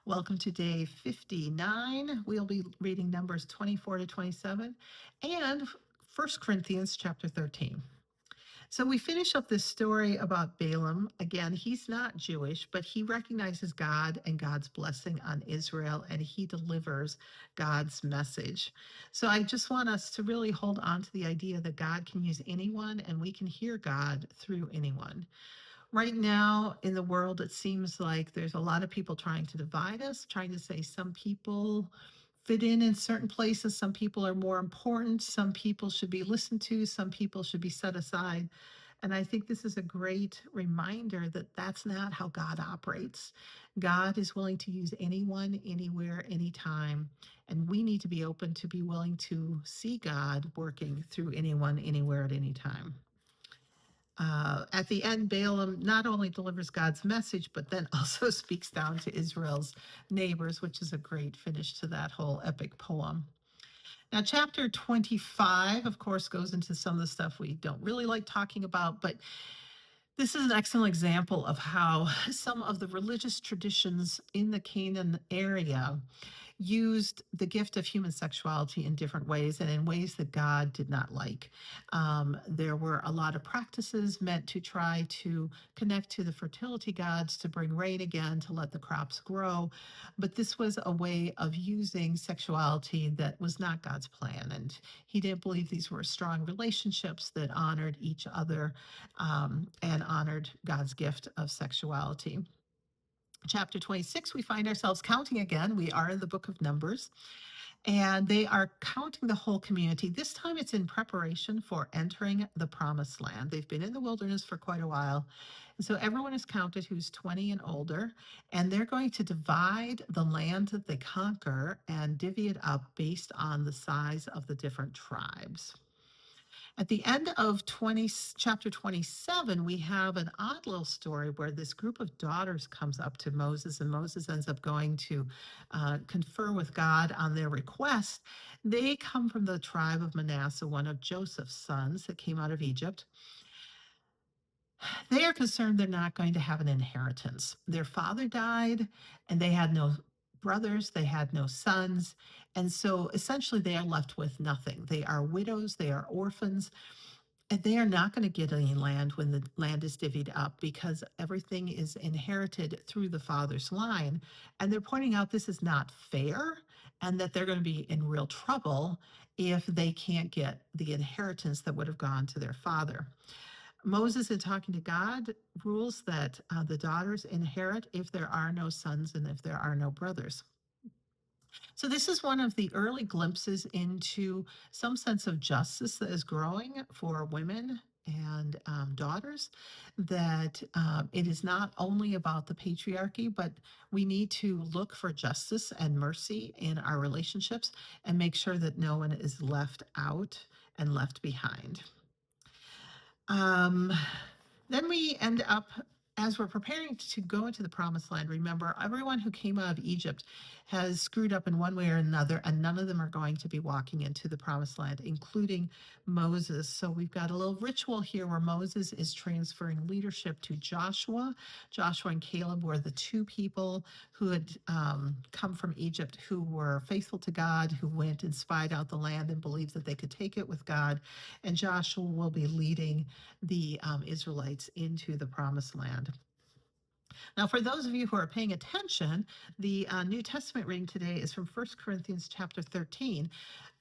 Welcome to day 59. We'll be reading Numbers 24 to 27 and 1 Corinthians chapter 13. So we finish up this story about Balaam. Again, he's not Jewish, but he recognizes God and God's blessing on Israel, and he delivers God's message. So I just want us to really hold on to the idea that God can use anyone and we can hear God through anyone. Right now in the world, it seems like there's a lot of people trying to divide us, trying to say some people fit in certain places, some people are more important, some people should be listened to, some people should be set aside. And I think this is a great reminder that that's not how God operates. God is willing to use anyone, anywhere, anytime. And we need to be open to be willing to see God working through anyone, anywhere, at any time. At the end, Balaam not only delivers God's message, but then also speaks down to Israel's neighbors, which is a great finish to that whole epic poem. Now, chapter 25, of course, goes into some of the stuff we don't really like talking about, but this is an excellent example of how some of the religious traditions in the Canaan area used the gift of human sexuality in different ways and in ways that God did not like. There were a lot of practices meant to try to connect to the fertility gods, to bring rain again, to let the crops grow. But this was a way of using sexuality that was not God's plan. And he didn't believe these were strong relationships that honored each other and honored God's gift of sexuality. Chapter 26, we find ourselves counting again. We are in the book of Numbers, and they are counting the whole community. This time it's in preparation for entering the promised land. They've been in the wilderness for quite a while. And so everyone is counted who's 20 and older, and they're going to divide the land that they conquer and divvy it up based on the size of the different tribes. At the end of chapter 27, we have an odd little story where this group of daughters comes up to Moses, and Moses ends up going to confer with God on their request. They come from the tribe of Manasseh, one of Joseph's sons that came out of Egypt. They are concerned they're not going to have an inheritance. Their father died, and they had no brothers, they had no sons. And so essentially, they are left with nothing. They are widows, they are orphans. And they are not going to get any land when the land is divvied up because everything is inherited through the father's line. And they're pointing out this is not fair and that they're going to be in real trouble if they can't get the inheritance that would have gone to their father. Moses, in talking to God, rules that the daughters inherit if there are no sons and if there are no brothers. So, this is one of the early glimpses into some sense of justice that is growing for women and daughters, that it is not only about the patriarchy, but we need to look for justice and mercy in our relationships and make sure that no one is left out and left behind. Um, then we end up, as we're preparing to go into the promised land, remember, everyone who came out of Egypt has screwed up in one way or another, and none of them are going to be walking into the promised land, including Moses. So we've got a little ritual here where Moses is transferring leadership to Joshua. Joshua and Caleb were the two people who had come from Egypt, who were faithful to God, who went and spied out the land and believed that they could take it with God. And Joshua will be leading the Israelites into the promised land. Now, for those of you who are paying attention, the New Testament reading today is from 1 Corinthians chapter 13.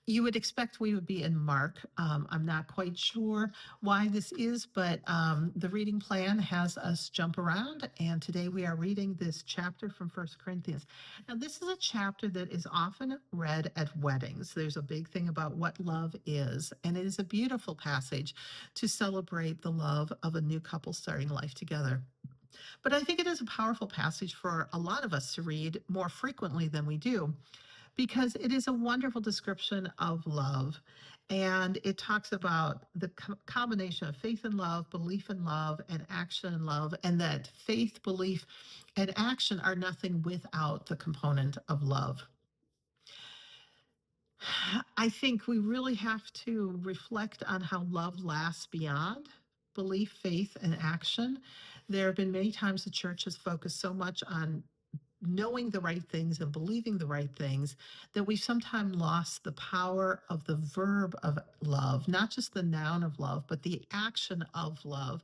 You would expect we would be in Mark. I'm not quite sure why this is, but the reading plan has us jump around, and today we are reading this chapter from 1 Corinthians. Now, this is a chapter that is often read at weddings. There's a big thing about what love is, and it is a beautiful passage to celebrate the love of a new couple starting life together. But I think it is a powerful passage for a lot of us to read more frequently than we do, because it is a wonderful description of love. And it talks about the combination of faith and love, belief in love, and action in love, and that faith, belief, and action are nothing without the component of love. I think we really have to reflect on how love lasts beyond belief, faith, and action. There have been many times the church has focused so much on knowing the right things and believing the right things, that we've sometimes lost the power of the verb of love, not just the noun of love, but the action of love.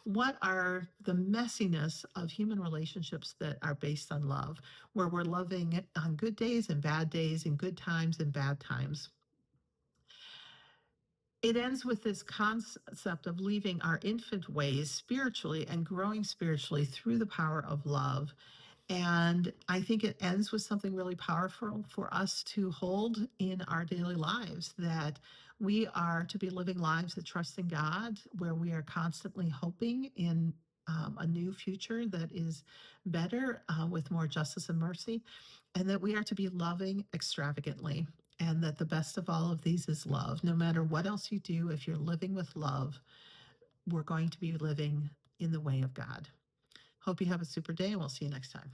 What are the messiness of human relationships that are based on love, where we're loving on good days and bad days, in good times and bad times? It ends with this concept of leaving our infant ways spiritually and growing spiritually through the power of love. And I think it ends with something really powerful for us to hold in our daily lives, that we are to be living lives that trust in God, where we are constantly hoping in a new future that is better, with more justice and mercy, and that we are to be loving extravagantly. And that the best of all of these is love. No matter what else you do, if you're living with love, we're going to be living in the way of God. Hope you have a super day, and we'll see you next time.